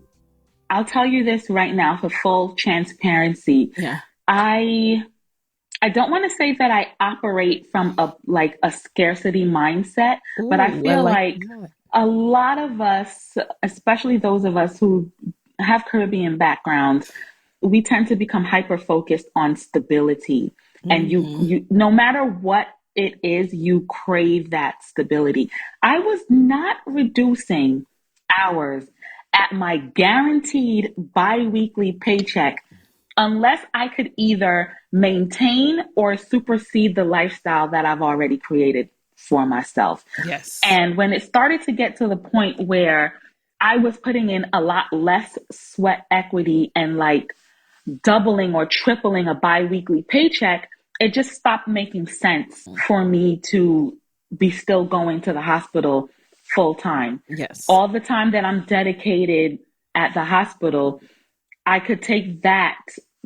I'll tell you this right now for full transparency. Yeah. I I don't want to say that I operate from a scarcity mindset, but I Ooh, I feel like like that. a lot of us, especially those of us who have Caribbean backgrounds, we tend to become hyper focused on stability. And Mm-hmm. you no matter what it is, you crave that stability. I was not reducing hours at my guaranteed biweekly paycheck unless I could either maintain or supersede the lifestyle that I've already created for myself. Yes. And when it started to get to the point where I was putting in a lot less sweat equity and like doubling or tripling a biweekly paycheck, it just stopped making sense for me to be still going to the hospital full time. Yes. All the time that I'm dedicated at the hospital, I could take that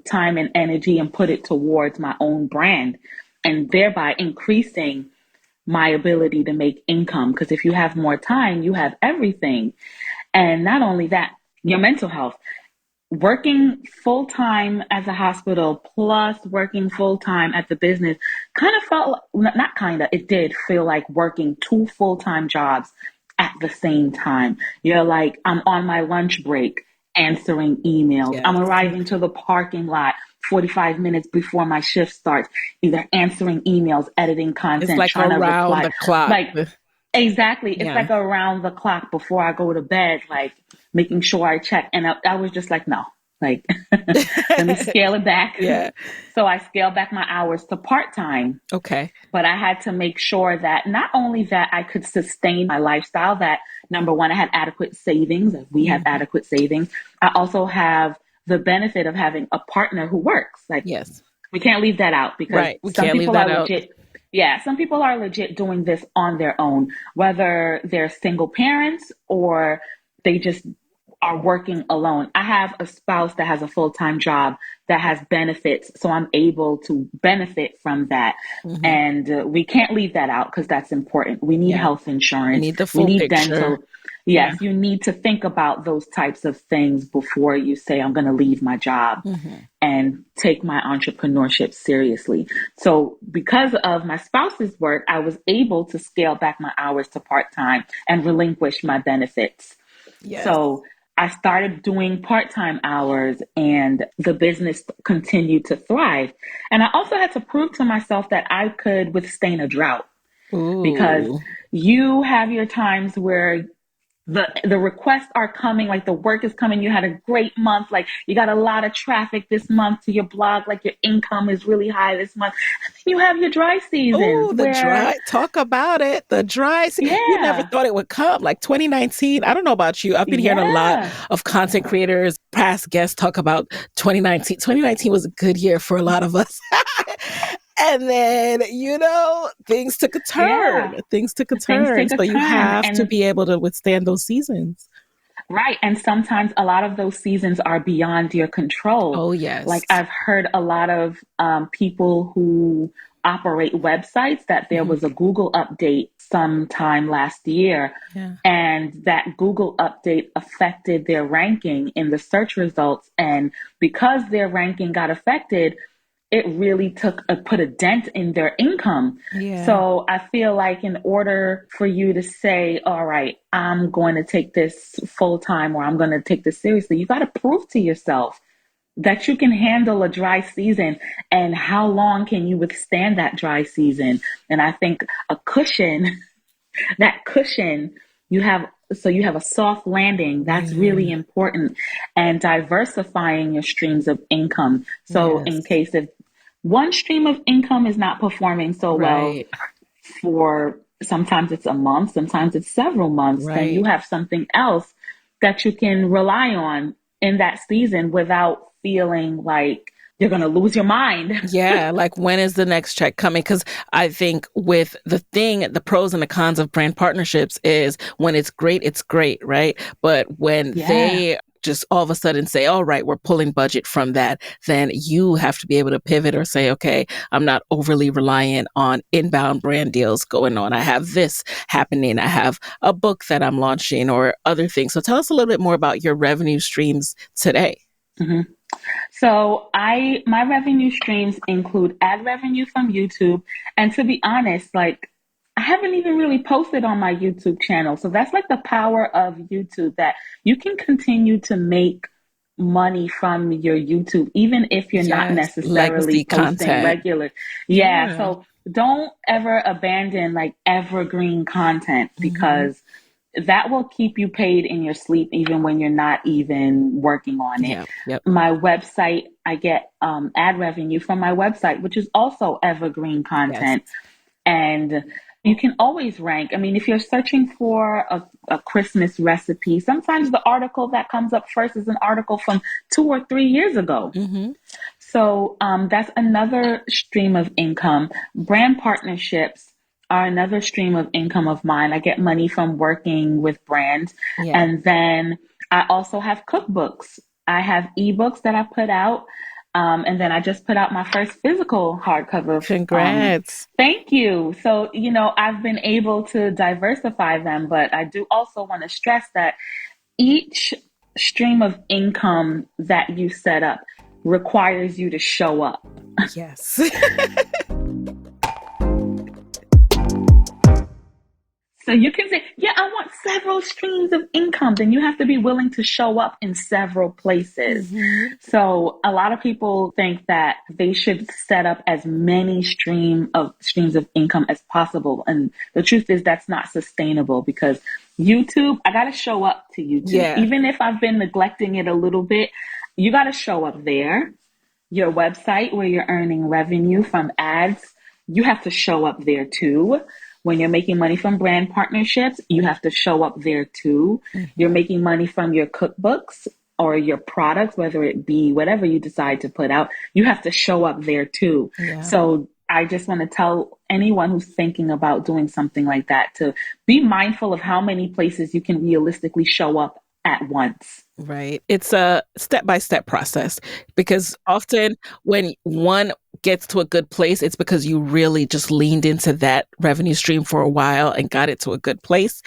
time and energy and put it towards my own brand and thereby increasing my ability to make income. Because if you have more time, you have everything. And not only that, your mental health. Working full time at the hospital plus working full time at the business kind of felt, not kind of, it did feel like working two full time jobs at the same time. You're like, I'm on my lunch break answering emails. I'm Yes. arriving to the parking lot 45 minutes before my shift starts, either answering emails, editing It's content, like trying to around reply. the clock. Like, exactly. It's Yeah. like around the clock before I go to bed, like making sure I check. And I was just like, no, like, let me scale it back. Yeah. So I scaled back my hours to part time, Okay. but I had to make sure that not only that I could sustain my lifestyle, that number one, I had adequate savings, we have Mhm. adequate savings. I also have the benefit of having a partner who works. Like, Yes. we can't leave that out because Right. We some can't leave people that are out. legit. Yeah, some people are legit doing this on their own, whether they're single parents or they just are working alone. I have a spouse that has a full time job that has benefits, so I'm able to benefit from that. Mhm. And we can't leave that out because that's important. We need Yeah. health We insurance, need the we full need picture. dental. Yeah. Yes, you need to think about those types of things before you say, I'm going to leave my job Mhm. and take my entrepreneurship seriously. So, because of my spouse's work, I was able to scale back my hours to part time and relinquish my benefits. Yes. So, I started doing part time hours and the business continued to thrive. And I also had to prove to myself that I could withstand a drought because Ooh. you have your times where the requests are coming, like the work is coming, you had a great month, like you got a lot of traffic this month to your blog, like your income is really high this month. And then you have your dry seasons Oh, the where, dry. Talk about it. The dry. You never yeah, thought it would come. Like 2019. I don't know about you. I've been hearing a lot yeah, of content creators, past guests talk about 2019. 2019 was a good year for a lot of us. And then, things took a turn. yeah, Things took a things turn. take a So you turn. have to And be able to withstand those seasons. Right. And sometimes a lot of those seasons are beyond your control. Oh, Like yes. I've heard a lot of people who operate websites that there Hmm. was a Google update sometime last year, Yeah. and that Google update affected their ranking in the search results. And because their ranking got affected, it really put a dent in their income. Yeah. So I feel like in order for you to say, all right, I'm going to take this full time or I'm going to take this seriously, you got to prove to yourself that you can handle a dry season, and how long can you withstand that dry season. And I think a cushion, that cushion you have, so you have a soft landing, that's really Yeah. important. And diversifying your streams of income, so in Yes. case if one stream of income is not performing so well Right. for, sometimes it's a month, sometimes it's several months, then you Right. have something else that you can rely on in that season without feeling like you're going to lose your mind. Yeah, like when is the next check coming? Because I think with the pros and the cons of brand partnerships is when it's great, right? But when Yeah. they just all of a sudden say, all right, we're pulling budget from that, then you have to be able to pivot or say, okay, I'm not overly reliant on inbound brand deals going on. I have this happening. I have a book that I'm launching or other things. So tell us a little bit more about your revenue streams today. Mhm. So my revenue streams include ad revenue from YouTube. And to be honest, like I haven't even really posted on my YouTube channel. So that's like the power of YouTube, that you can continue to make money from your YouTube, even if you're not Yes, necessarily legacy posting content. regular. Yeah. Yeah. So don't ever abandon like evergreen content, Hmm. because that will keep you paid in your sleep even when you're not even working on it. Yeah. Yep. My website, I get ad revenue from my website, which is also evergreen Yes. content. And you can always rank. I mean, if you're searching for a Christmas recipe, sometimes the article that comes up first is an article from 2 or 3 years ago. Hmm. So that's another stream of income. Brand partnerships are another stream of income of mine. I get money from working with brands. Yeah. And then I also have cookbooks. I have ebooks that I put out. And then I just put out my first physical hardcover. Congrats. Thank you. So, I've been able to diversify them, but I do also want to stress that each stream of income that you set up requires you to show up. Yes. So you can say, yeah, I want several streams of income. Then you have to be willing to show up in several places. Hmm. So a lot of people think that they should set up as many streams of income as possible. And the truth is that's not sustainable, because YouTube, I got to show up to YouTube. Yeah. Even if I've been neglecting it a little bit, you got to show up there. Your website, where you're earning revenue from ads, you have to show up there too. When you're making money from brand partnerships, you have to show up there too. You're Hmm. making money from your cookbooks or your products, whether it be whatever you decide to put out, you have to show up there too. Yeah. So I just want to tell anyone who's thinking about doing something like that to be mindful of how many places you can realistically show up at once. Right. It's a step-by-step process because often when one gets to a good place, it's because you really just leaned into that revenue stream for a while and got it to a good place.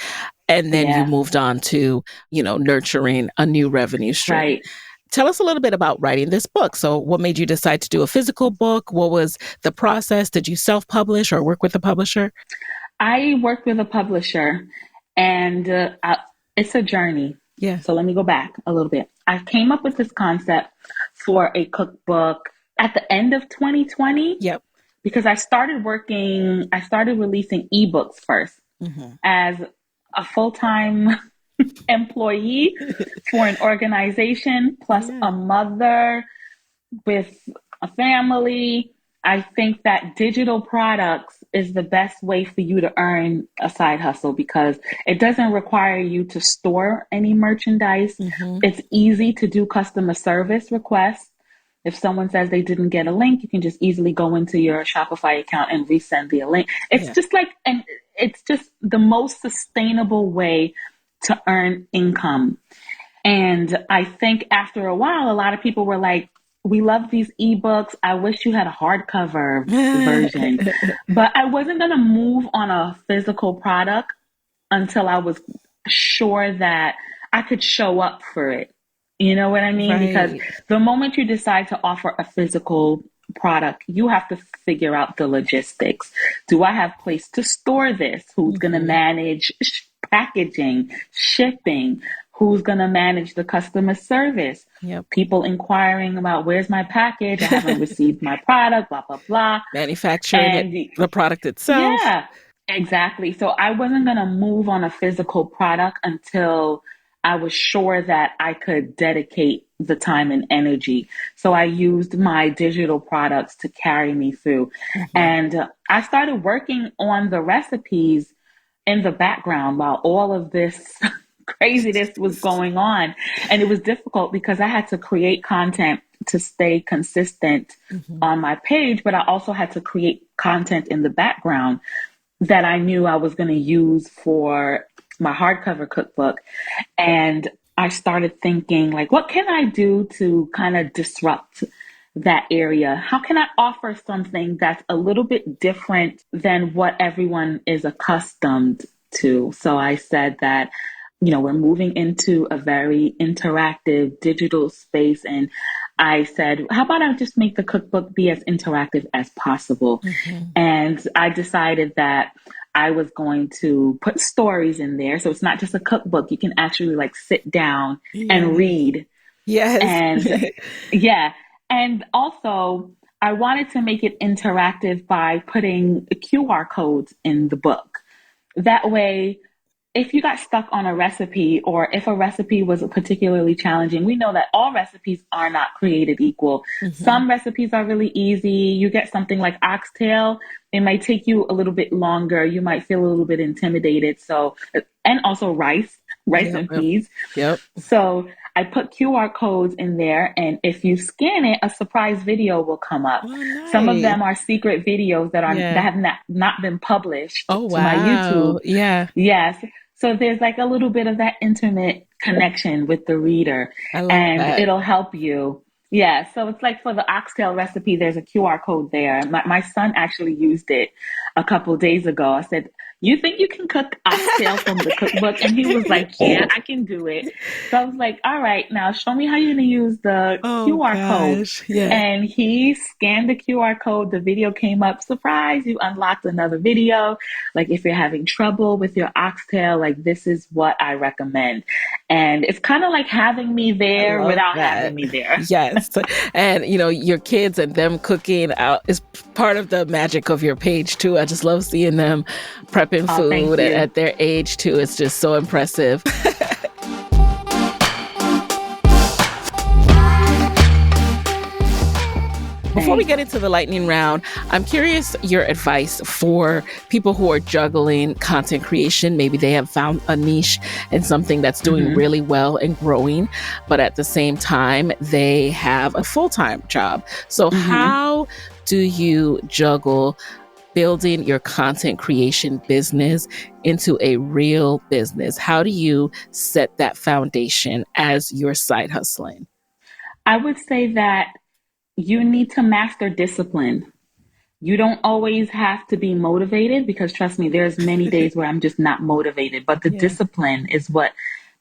And then you Yeah, moved on to, nurturing a new revenue stream. right. Tell us a little bit about writing this book. So, what made you decide to do a physical book? What was the process? Did you self publish or work with a publisher? I work with a publisher, and it's a journey. Yeah. So let me go back a little bit. I came up with this concept for a cookbook at the end of 2020, Yep. because I started releasing ebooks first Hmm. as a full time employee for an organization, plus Yeah. a mother with a family. I think that digital products is the best way for you to earn a side hustle, because it doesn't require you to store any merchandise. Hmm. It's easy to do customer service requests. If someone says they didn't get a link, you can just easily go into your Shopify account and resend the link. Yeah. It's just the most sustainable way to earn income. And I think after a while, a lot of people were like, we love these ebooks. I wish you had a hardcover version. But I wasn't going to move on a physical product until I was sure that I could show up for it. You know what I mean? Because Right. the moment you decide to offer a physical product, you have to figure out the logistics. Do I have place to store this? Who's going to Hmm. manage packaging, shipping? Who's going to manage the customer service? Yep. People inquiring about where's my package? I haven't received my product, blah, blah, blah. Manufacturing it, And the product itself. yeah, exactly. So I wasn't going to move on a physical product until I was sure that I could dedicate the time and energy. So I used my digital products to carry me through. Hmm. And I started working on the recipes in the background while all of this craziness was going on. And it was difficult because I had to create content to stay consistent Hmm. on my page, but I also had to create content in the background that I knew I was going to use for my hardcover cookbook. And I started thinking, like, what can I do to kind of disrupt that area? How can I offer something that's a little bit different than what everyone is accustomed to? So I said that, we're moving into a very interactive digital space. And I said, how about I just make the cookbook be as interactive as possible? Hmm. And I decided that I was going to put stories in there. So it's not just a cookbook. You can actually like sit down and Yes. read. Yes. And yeah. And also, I wanted to make it interactive by putting QR codes in the book. That way, if you got stuck on a recipe or if a recipe was particularly challenging, we know that all recipes are not created equal. Hmm. Some recipes are really easy. You get something like oxtail, it might take you a little bit longer. You might feel a little bit intimidated. So, and also rice Yep. and Yep. peas. Yep. So I put QR codes in there, and if you scan it, a surprise video will come up. Oh, Some of nice. them are secret videos that Yeah. have not been published Oh, to my wow. YouTube. Yeah. Yes. So there's like a little bit of that intimate connection with the reader, I love and that. it'll help you. Yeah. So it's like for the oxtail recipe, there's a QR code there. My son actually used it a couple days ago. I said, you think you can cook oxtail from the cookbook? And he was like, yeah, I can do it. So I was like, all right, now show me how you're going to use the Oh QR code. gosh. Yeah. And he scanned the QR code. The video came up. Surprise, you unlocked another video. Like if you're having trouble with your oxtail, like this is what I recommend. And it's kind of like having me I there love without having that. me there. Yes. And your kids and them cooking out is part of the magic of your page too. I just love seeing them prepping Oh, thank food you. at their age too. It's just so impressive. Before we Thanks. get into the lightning round, I'm curious your advice for people who are juggling content creation. Maybe they have found a niche and something that's doing Hmm. really well and growing, but at the same time, they have a full time job. So, Hmm. how do you juggle building your content creation business into a real business? How do you set that foundation as you're side hustling? I would say that you need to master discipline. You don't always have to be motivated because trust me, there's many days where I'm just not motivated, but the Yeah. discipline is what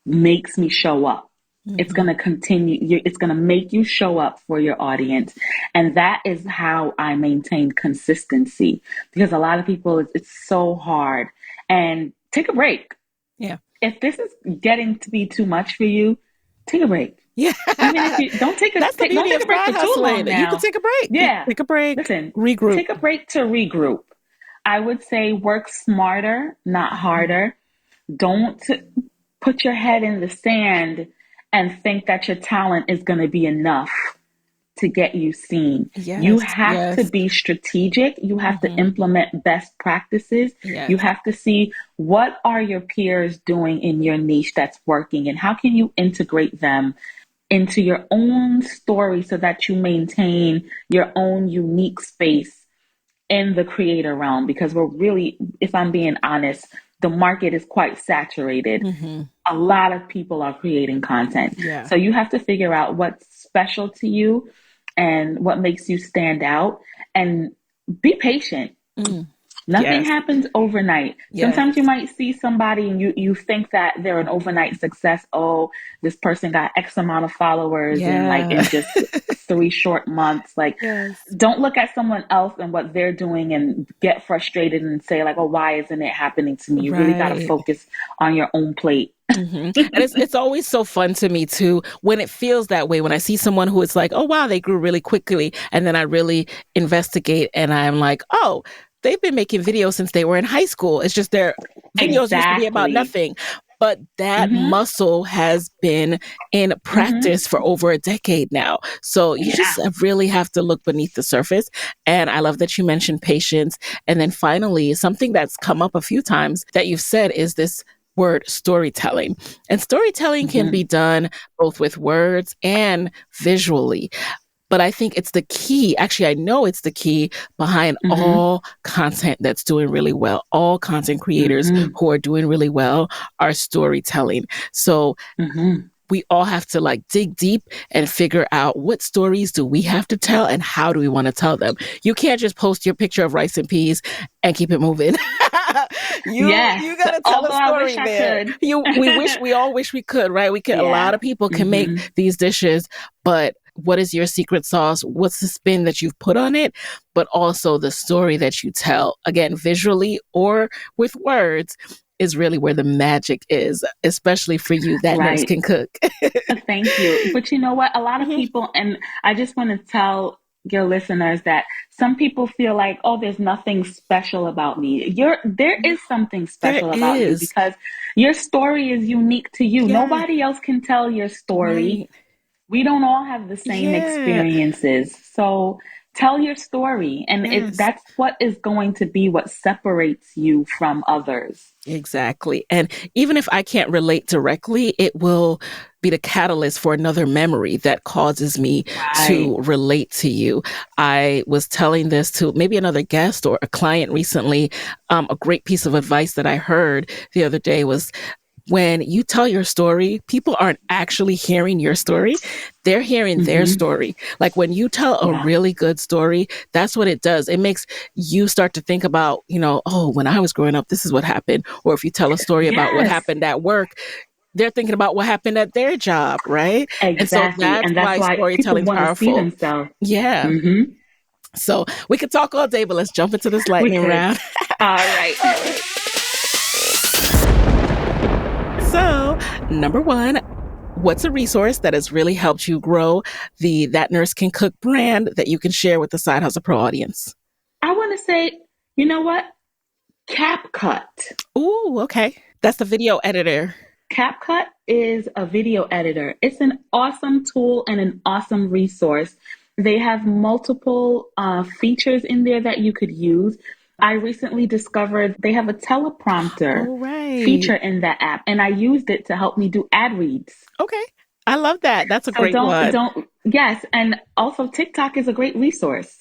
makes me show up. It's going Hmm. to it's going to make you show up for your audience. And that is how I maintain consistency because a lot of people, it's so hard. And take a break. Yeah. If this is getting to be too much for you, take a break. Yeah. Even if you That's the don't beauty take of a break side for too long hustling. You can now. take a break. You Yeah. take a break, Listen, regroup. take a break to regroup. I would say work smarter, not Mhm. harder. Don't put your head in the sand and think that your talent is going to be enough to get you seen. You Yes, have to yes. be strategic. You have to Hmm. implement best practices. You Yes. have to see what are your peers doing in your niche that's working and how can you integrate them into your own story so that you maintain your own unique space in the creator realm because we're really, if I'm being honest, the market is quite saturated. Mm-hmm. A lot of people are creating content. Yeah. So you have to figure out what's special to you and what makes you stand out, and be patient. Mm. Nothing Yes. happens overnight. Yes. Sometimes you might see somebody and you think that they're an overnight success. Oh, this person got X amount of followers Yeah. in just 3 short months. Like, Yes. don't look at someone else and what they're doing and get frustrated and say like, oh, why isn't it happening to me? You really got to Right. focus on your own plate. And it's always so fun to me too when it feels that way, when I see someone who is like, oh wow, they grew really quickly, and then I really investigate and I'm like, oh, they've been making videos since they were in high school. It's just their videos used to be about Exactly. nothing. But that Mm-hmm. muscle has been in Mm-hmm. practice for over a decade now. So you Yeah. just really have to look beneath the surface. And I love that you mentioned patience. And then finally, something that's come up a few times that you've said is this word storytelling. And storytelling can Mm-hmm. be done both with words and visually. But I think it's the key. Actually, I know it's the key behind Mm-hmm. all content that's doing really well. All content creators Mm-hmm. who are doing really well are storytelling. So Mm-hmm. we all have to like dig deep and figure out what stories do we have to tell and how do we want to tell them. You can't just post your picture of rice and peas and keep it moving. Yes. You got to tell a Although I wish story I there. could. We all wish we could, right? We could. A lot Yeah. of people can make Mm-hmm. these dishes, but what is your secret sauce? What's the spin that you've put on it? But also the story that you tell, again, visually or with words, is really where the magic is, especially for you that nurse Right. can cook. Thank you. But you know what? A lot of Mhm. people, and I just want to tell your listeners that some people feel like, oh, there's nothing special about me. There No, is something there special about you is. because your story is unique to you. Yeah, Nobody else can tell your story. right. We don't all have the same Yeah. experiences. So tell your story. And Yes. that's what is going to be what separates you from others. Exactly. And even if I can't relate directly, it will be the catalyst for another memory that causes me Right. to relate to you. I was telling this to maybe another guest or a client recently. A great piece of advice that I heard the other day was, when you tell your story, people aren't actually hearing your story. They're hearing their Mm-hmm. story. Like when you tell a Yeah. really good story, that's what it does. It makes you start to think about, oh, when I was growing up, this is what happened. Or if you tell a story about what Yes. happened at work, they're thinking about what happened at their job, right? And so Exactly. that's And that's why why people storytelling's want to see powerful. themselves. Yeah. Mm-hmm. So we could talk all day, but let's jump into this We lightning could. round. All right. All right. So, number one, what's a resource that has really helped you grow the That Nurse Can Cook brand that you can share with the Side Hustle Pro audience? I want to say, you know what? CapCut. Ooh, okay. That's the video editor. CapCut is a video editor. It's an awesome tool and an awesome resource. They have multiple features in there that you could use. I recently discovered they have a teleprompter All right. feature in that app, and I used it to help me do ad reads. Okay. I love that. That's a So great one. yes. And also, TikTok is a great resource.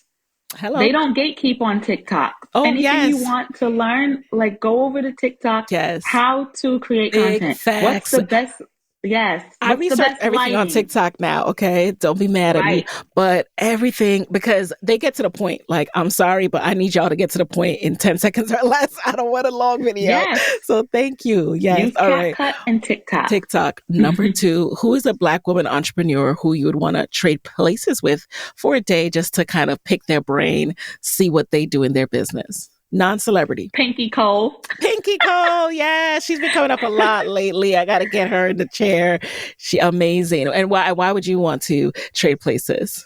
They Hello. don't gatekeep on TikTok. Oh, Anything you yes. want to learn, like go over to TikTok, Yes. how to create Big content. What's facts. the best? Yes. I What's the research best everything on lighting? TikTok now, okay? Don't be mad at me. Right. But everything, because they get to the point. Like, I'm sorry, but I need y'all to get to the point in 10 seconds or less. I don't want a long video. Yes. So thank you. Yes. Use All right. CapCut and TikTok. TikTok. Number two, who is a Black woman entrepreneur who you would want to trade places with for a day just to kind of pick their brain, see what they do in their business? Non-celebrity. Pinky Cole. Pinky Cole, yeah, she's been coming up a lot lately. I got to get her in the chair. She amazing. And why would you want to trade places?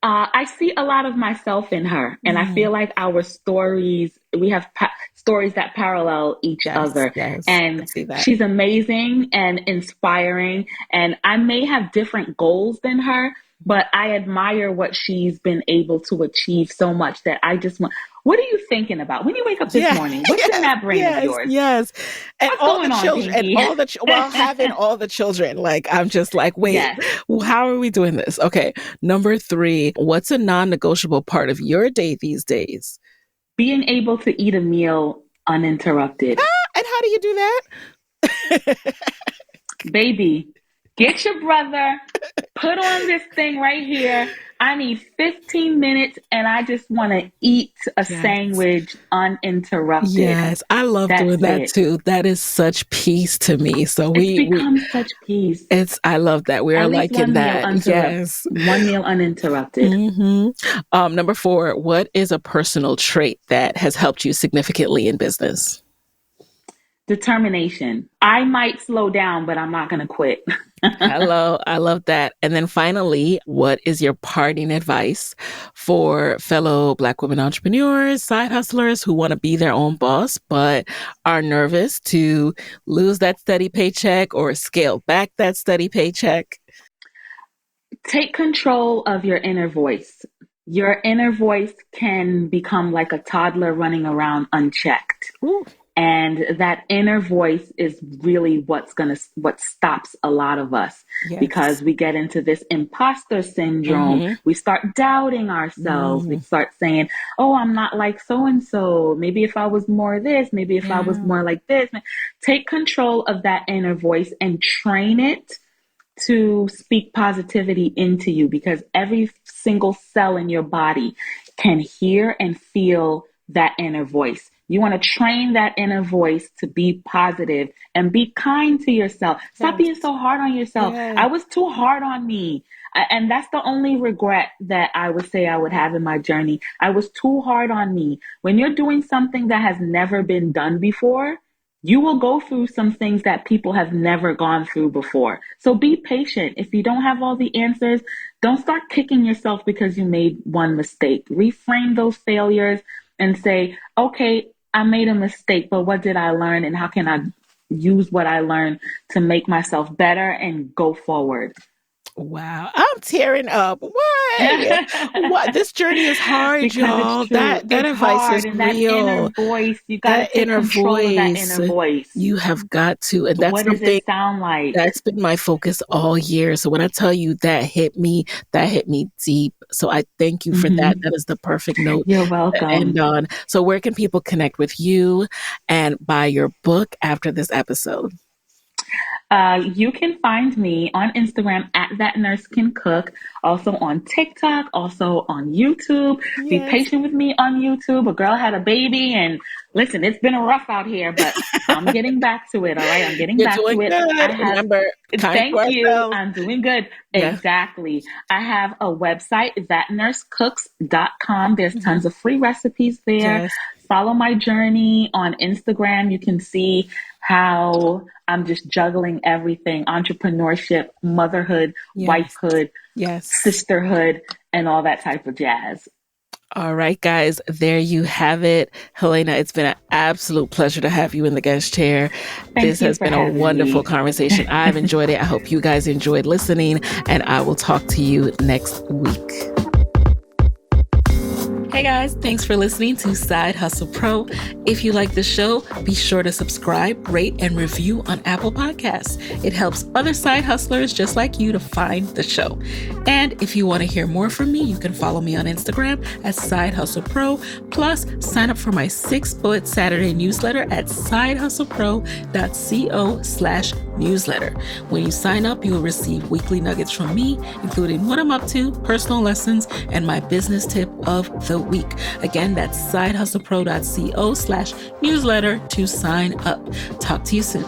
I see a lot of myself in her, and I feel like our stories, we have stories that parallel each Yes, other. yes, I And see that. she's amazing and inspiring. And I may have different goals than her, but I admire what she's been able to achieve so much that I just want. What are you thinking about when you wake up this morning? What's in that brain of yours? Yes. And What's all the going on, children, and Pinky? all the, while having all the children, like, I'm just like, wait, Yes. how are we doing this? Okay. Number three, what's a non-negotiable part of your day these days? Being able to eat a meal uninterrupted. And how do you do that? Baby, get your brother, put on this thing right here. I need 15 minutes and I just want to eat a Yes. sandwich uninterrupted. Yes, I love doing That's that it. too. That is such peace to me. So It's we become such peace. I love that. We're At least like in that. Yes. one meal uninterrupted. Number 4, what is a personal trait that has helped you significantly in business? Determination. I might slow down, but I'm not going to quit. Hello, I love that. And then finally, what is your parting advice for fellow Black women entrepreneurs, side hustlers who want to be their own boss, but are nervous to lose that steady paycheck or scale back that steady paycheck? Take control of your inner voice. Your inner voice can become like a toddler running around unchecked. Ooh. And that inner voice is really what stops a lot of us, because Yes. we get into this imposter syndrome. Mm-hmm. We start doubting ourselves. We Mm. start saying, oh, I'm not like so and so. Maybe if I was more this, maybe if I was Yeah. more like this. Take control of that inner voice and train it to speak positivity into you, because every single cell in your body can hear and feel that inner voice. You want to train that inner voice to be positive and be kind to yourself. Stop Yes. being so hard on yourself. Yes. I was too hard on me. And that's the only regret that I would say I would have in my journey. I was too hard on me. When you're doing something that has never been done before, you will go through some things that people have never gone through before. So be patient. If you don't have all the answers, don't start kicking yourself because you made one mistake. Reframe those failures and say, okay, I made a mistake, but what did I learn and how can I use what I learned to make myself better and go forward? Wow, I'm tearing up. Why? What? This journey is hard, Because it's y'all. true. That It's advice is hard. And that inner real. voice, you got to That take inner control of that voice, inner voice. you have got to, and that's What does something it sound like? that's been my focus all year. So when I tell you that hit me deep. So I thank you for that. Mm-hmm. That is the perfect note You're to end welcome. on. So where can people connect with you and buy your book after this episode? You can find me on Instagram at That Nurse Can Cook, also on TikTok, also on YouTube. Be Yes. patient with me on YouTube. A girl had a baby, and listen, it's been rough out here, but I'm getting back to it. All right, I'm getting You're back doing to it. I good. have Remember, kind to Thank you. ourselves. I'm doing good. Yeah. Exactly. I have a website, thatnursecooks.com. There's Mhm. tons of free recipes there. Yes. Follow my journey on Instagram. You can see how I'm just juggling everything: entrepreneurship, motherhood, Yes. wifehood, Yes. sisterhood, and all that type of jazz. All right, guys, there you have it. Helena, it's been an absolute pleasure to have you in the guest chair. This Thank you has for been a having wonderful me. conversation. I've enjoyed it. I hope you guys enjoyed listening, and I will talk to you next week. Hey guys, thanks for listening to Side Hustle Pro. If you like the show, be sure to subscribe, rate, and review on Apple Podcasts. It helps other side hustlers just like you to find the show. And if you want to hear more from me, you can follow me on Instagram at Side Hustle Pro. Plus, sign up for my 6-bullet Saturday newsletter at sidehustlepro.co/newsletter. When you sign up, you will receive weekly nuggets from me, including what I'm up to, personal lessons, and my business tip of the week. Again, that's sidehustlepro.co/newsletter to sign up. Talk to you soon.